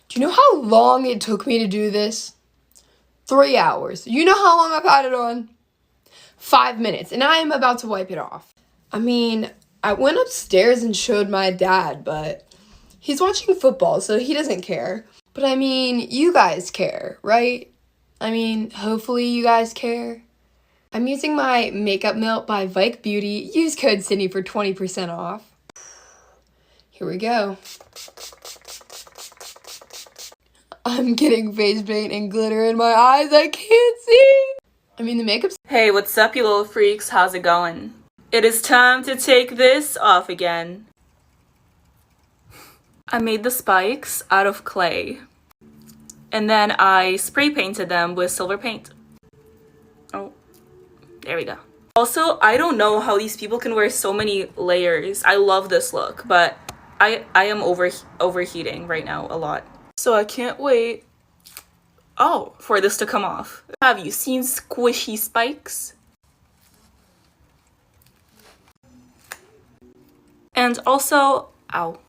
Do you know how long it took me to do this? 3 hours. You know how long I've had it on? 5 minutes, and I am about to wipe it off. I mean, I went upstairs and showed my dad, but he's watching football, so he doesn't care. But I mean, you guys care, right? I mean, hopefully you guys care. I'm using my Makeup Melt by Vike Beauty. Use code Sydney for 20% off. Here we go. I'm getting face paint and glitter in my eyes. I can't see. I mean, the makeup's... Hey, what's up, you little freaks? How's it going? It is time to take this off again. I made the spikes out of clay. And then I spray painted them with silver paint. Oh, there we go. Also, I don't know how these people can wear so many layers. I love this look, but I am overheating right now a lot. So I can't wait, for this to come off. Have you seen squishy spikes? And also, ow.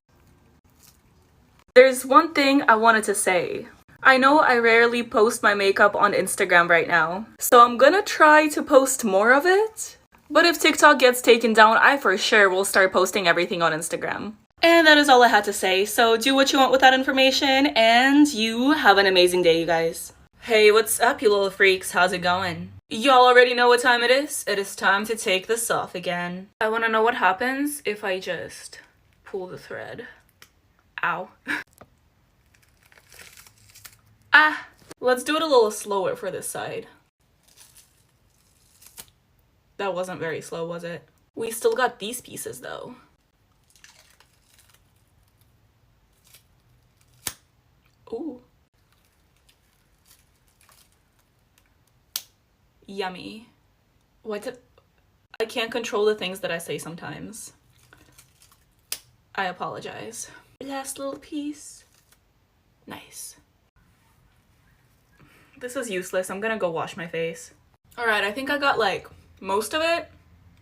There's one thing I wanted to say. I know I rarely post my makeup on Instagram right now, so I'm gonna try to post more of it. But if TikTok gets taken down, I for sure will start posting everything on Instagram. And that is all I had to say, so do what you want with that information, and you have an amazing day, you guys. Hey, what's up, you little freaks? How's it going? Y'all already know what time it is. It is time to take this off again. I want to know what happens if I just pull the thread. Ow. Let's do it a little slower for this side. That wasn't very slow, was it? We still got these pieces, though. Ooh. Yummy. I can't control the things that I say sometimes. I apologize. Last little piece. Nice. This is useless. I'm gonna go wash my face. Alright, I think I got like most of it.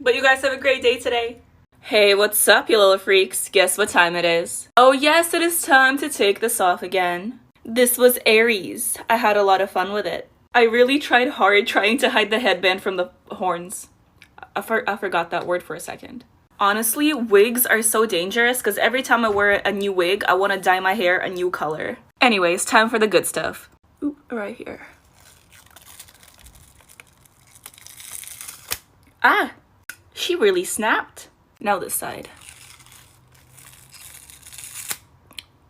But you guys have a great day today. Hey, what's up, you little freaks? Guess what time it is? Oh yes, it is time to take this off again. This was Aries. I had a lot of fun with it. I really tried hard trying to hide the headband from the horns. I forgot that word for a second. Honestly, wigs are so dangerous because every time I wear a new wig, I want to dye my hair a new color. Anyways, time for the good stuff. Ooh, right here. She really snapped. Now this side.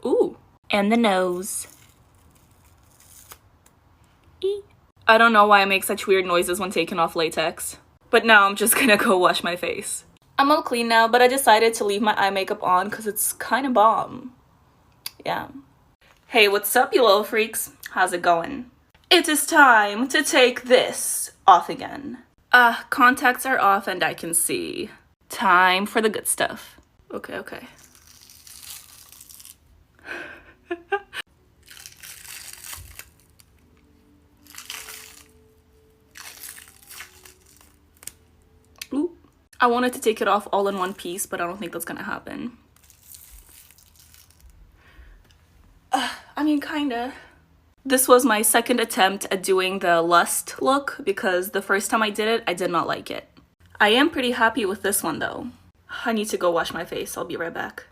Ooh, and the nose. I don't know why I make such weird noises when taking off latex. But now I'm just gonna go wash my face. I'm all clean now, but I decided to leave my eye makeup on because it's kind of bomb. Yeah. Hey, what's up, you little freaks? How's it going? It is time to take this off again. Contacts are off and I can see. Time for the good stuff. Okay. Ooh. I wanted to take it off all in one piece, but I don't think that's gonna happen. I mean, kinda. This was my second attempt at doing the Lust look because the first time I did it, I did not like it. I am pretty happy with this one though. I need to go wash my face. I'll be right back.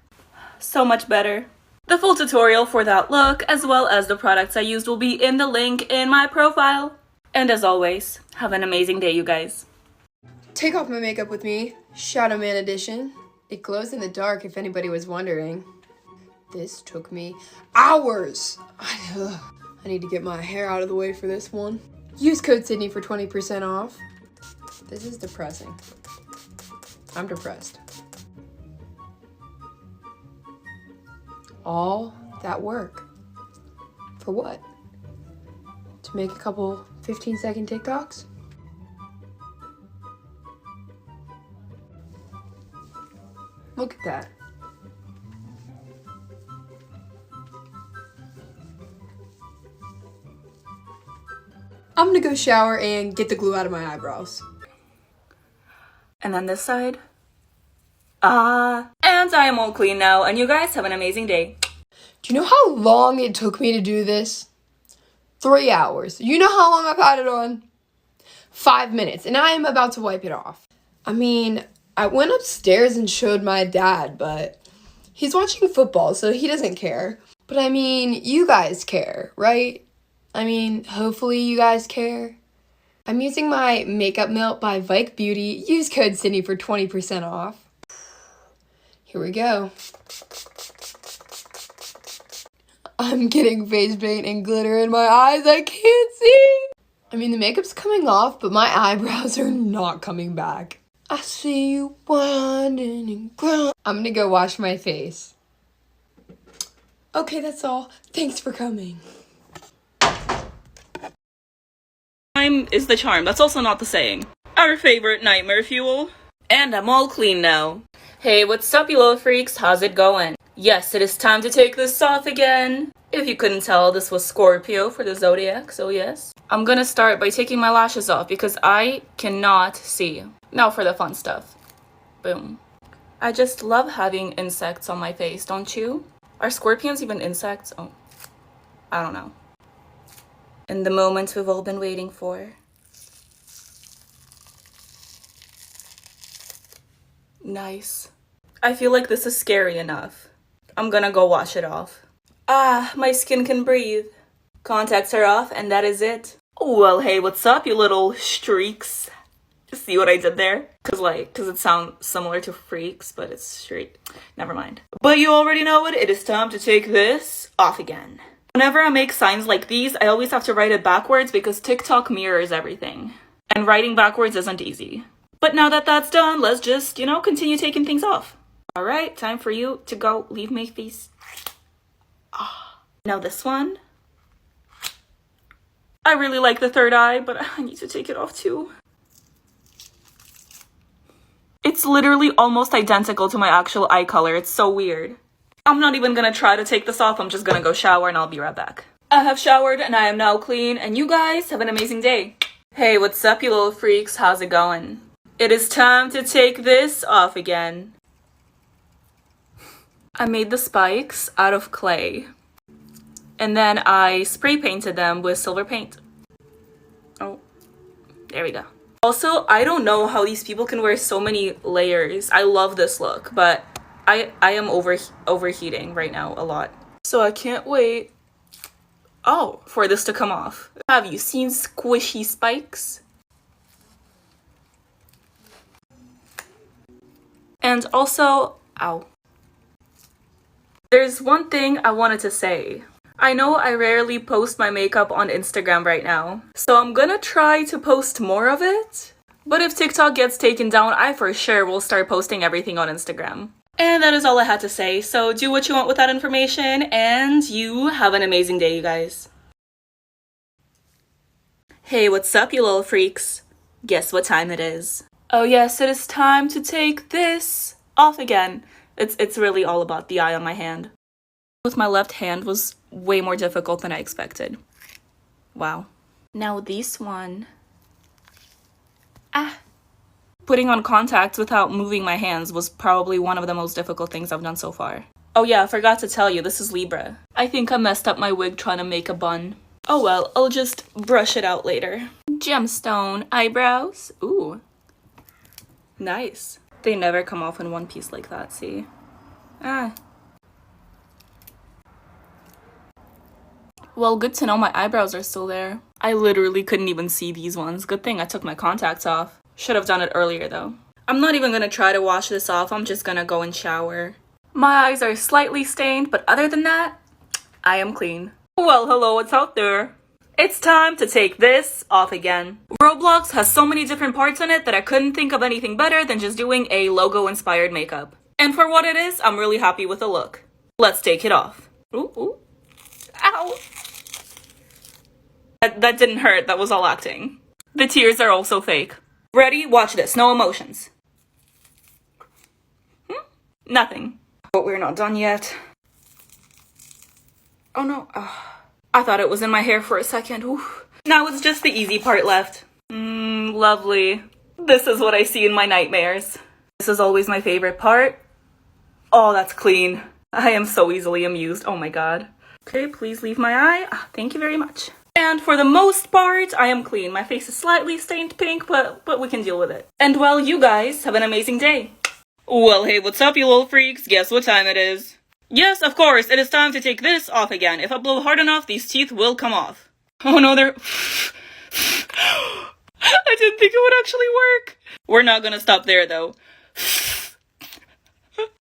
So much better. The full tutorial for that look, as well as the products I used, will be in the link in my profile. And as always, have an amazing day, you guys. Take off my makeup with me. Shadow Man edition. It glows in the dark if anybody was wondering. This took me hours. I need to get my hair out of the way for this one. Use code Sydney for 20% off. This is depressing. I'm depressed. All that work. For what? To make a couple 15-second TikToks? Look at that. I'm gonna go shower and get the glue out of my eyebrows. And then this side. And I am all clean now, and you guys have an amazing day. Do you know how long it took me to do this? 3 hours. You know how long I've had it on? 5 minutes, and I am about to wipe it off. I mean, I went upstairs and showed my dad, but he's watching football, so he doesn't care. But I mean, you guys care, right? I mean, hopefully you guys care. I'm using my Makeup Melt by Vike Beauty. Use code Cindy for 20% off. Here we go. I'm getting face paint and glitter in my eyes. I can't see. I mean, the makeup's coming off, but my eyebrows are not coming back. I see you winding and grinding. I'm gonna go wash my face. Okay, that's all. Thanks for coming. Time is the charm. That's also not the saying. Our favorite nightmare fuel. And I'm all clean now. Hey, what's up, you little freaks? How's it going? Yes, it is time to take this off again. If you couldn't tell, this was Scorpio for the zodiac, so yes. I'm gonna start by taking my lashes off because I cannot see. Now for the fun stuff. Boom. I just love having insects on my face, don't you? Are scorpions even insects? Oh, I don't know. And the moment we've all been waiting for. Nice. I feel like this is scary enough. I'm gonna go wash it off. Ah, my skin can breathe. Contacts are off, and that is it. Well, hey, what's up, you little streaks? See what I did there? Cause it sounds similar to freaks, but it's streak. Never mind. But you already know it is time to take this off again. Whenever I make signs like these, I always have to write it backwards because TikTok mirrors everything. And writing backwards isn't easy. But now that that's done, let's just, continue taking things off. All right, time for you to go leave my face. Now this one. I really like the third eye, but I need to take it off too. It's literally almost identical to my actual eye color. It's so weird. I'm not even gonna try to take this off. I'm just gonna go shower and I'll be right back. I have showered and I am now clean, and you guys have an amazing day. Hey, what's up, you little freaks? How's it going? It is time to take this off again. I made the spikes out of clay. And then I spray painted them with silver paint. Oh, there we go. Also, I don't know how these people can wear so many layers. I love this look, but I am overheating right now a lot. So I can't wait, for this to come off. Have you seen squishy spikes? And also, ow. There's one thing I wanted to say. I know I rarely post my makeup on Instagram right now, so I'm gonna try to post more of it. But if TikTok gets taken down, I for sure will start posting everything on Instagram. And that is all I had to say, so do what you want with that information, and you have an amazing day, you guys. Hey, what's up, you little freaks? Guess what time it is? Oh yes, it is time to take this off again. It's really all about the eye on my hand. With my left hand was way more difficult than I expected. Wow. Now this one. Putting on contacts without moving my hands was probably one of the most difficult things I've done so far. Oh yeah, I forgot to tell you, this is Libra. I think I messed up my wig trying to make a bun. Oh well, I'll just brush it out later. Gemstone eyebrows. Ooh. Nice. They never come off in one piece like that, see? Well, good to know my eyebrows are still there. I literally couldn't even see these ones. Good thing I took my contacts off. Should have done it earlier though. I'm not even gonna try to wash this off. I'm just gonna go and shower. My eyes are slightly stained, but other than that, I am clean. Well, hello, what's out there? It's time to take this off again. Roblox has so many different parts in it that I couldn't think of anything better than just doing a logo-inspired makeup. And for what it is, I'm really happy with the look. Let's take it off. Ooh, ooh. Ow! That didn't hurt, that was all acting. The tears are also fake. Ready? Watch this, no emotions. Nothing. But we're not done yet. Oh no. I thought it was in my hair for a second. Oof. Now it's just the easy part left. Lovely. This is what I see in my nightmares. This is always my favorite part. Oh, that's clean. I am so easily amused. Oh my god. Okay, please leave my eye. Thank you very much. And for the most part, I am clean. My face is slightly stained pink, but we can deal with it. And well, you guys have an amazing day. Well, hey, what's up, you little freaks? Guess what time it is? Yes, of course, it is time to take this off again. If I blow hard enough, these teeth will come off. Oh no, they're... I didn't think it would actually work. We're not gonna stop there, though.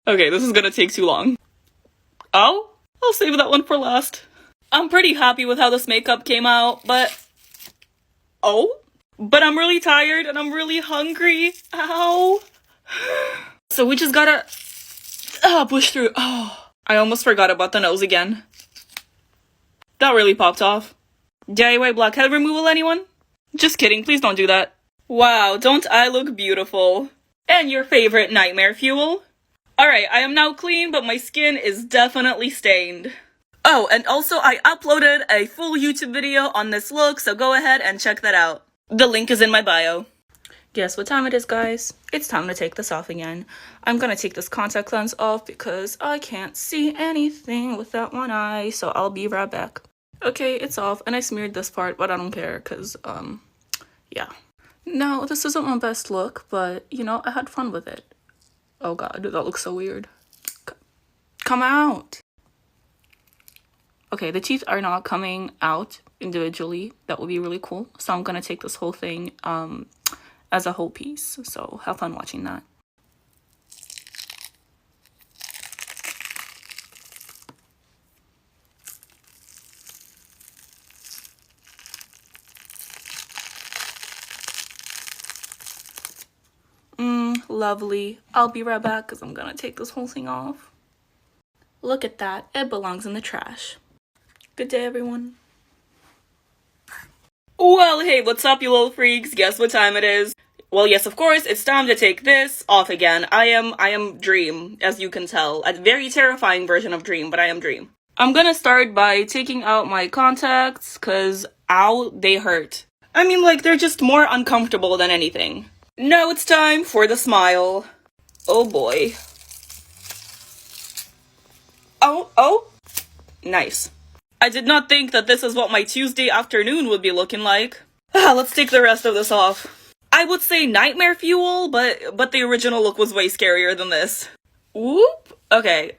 Okay, this is gonna take too long. Oh, I'll save that one for last. I'm pretty happy with how this makeup came out, but... Oh? But I'm really tired and I'm really hungry. Ow. So we just gotta... push through. Oh, I almost forgot about the nose again. That really popped off. DIY blackhead removal, anyone? Just kidding, please don't do that. Wow, don't I look beautiful? And your favorite nightmare fuel? Alright, I am now clean, but my skin is definitely stained. Oh, and also I uploaded a full YouTube video on this look, so go ahead and check that out. The link is in my bio. Guess what time it is, guys? It's time to take this off again. I'm gonna take this contact lens off because I can't see anything with that one eye, so I'll be right back. Okay, it's off, and I smeared this part, but I don't care, because, yeah. No, this isn't my best look, but, you know, I had fun with it. Oh god, that looks so weird. Come out! Okay, the teeth are not coming out individually. That would be really cool. So I'm gonna take this whole thing, as a whole piece. So have fun watching that. Lovely. I'll be right back because I'm gonna take this whole thing off. Look at that. It belongs in the trash. Good day, everyone. Well, hey, what's up, you little freaks? Guess what time it is? Well, yes, of course, it's time to take this off again. I am Dream, as you can tell. A very terrifying version of Dream, but I am Dream. I'm gonna start by taking out my contacts, cause, ow, they hurt. I mean, like, they're just more uncomfortable than anything. Now it's time for the smile. Oh boy. Oh. Nice. I did not think that this is what my Tuesday afternoon would be looking like. Let's take the rest of this off. I would say nightmare fuel, but the original look was way scarier than this. Whoop. Okay,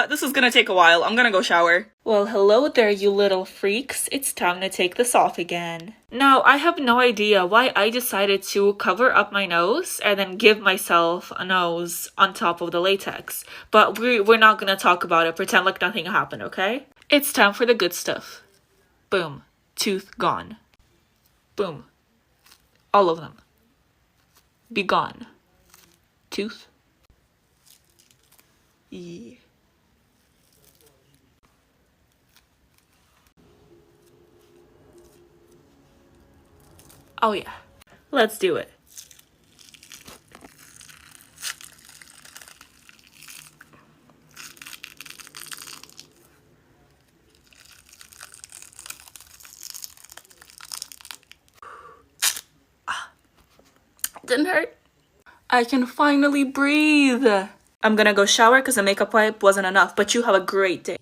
this is gonna take a while. I'm gonna go shower. Well, hello there, you little freaks. It's time to take this off again. Now, I have no idea why I decided to cover up my nose and then give myself a nose on top of the latex. But we're not gonna talk about it. Pretend like nothing happened, okay? It's time for the good stuff. Boom. Tooth gone. Boom. All of them. Be gone. Tooth. Yeah. Oh yeah. Let's do it. Didn't hurt. I can finally breathe. I'm gonna go shower because the makeup wipe wasn't enough, but you have a great day.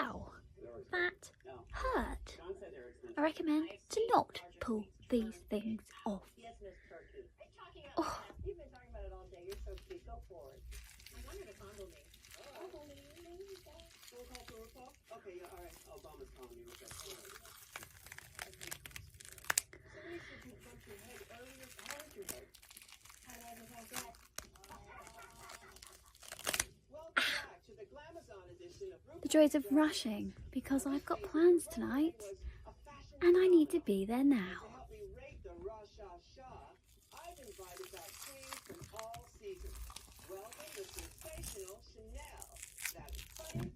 Ow, that hurt. I recommend to not pull these things off. Oh. The joys of rushing, because I've got plans tonight, and I need to be there now. Welcome the sensational Chanel. That is funny.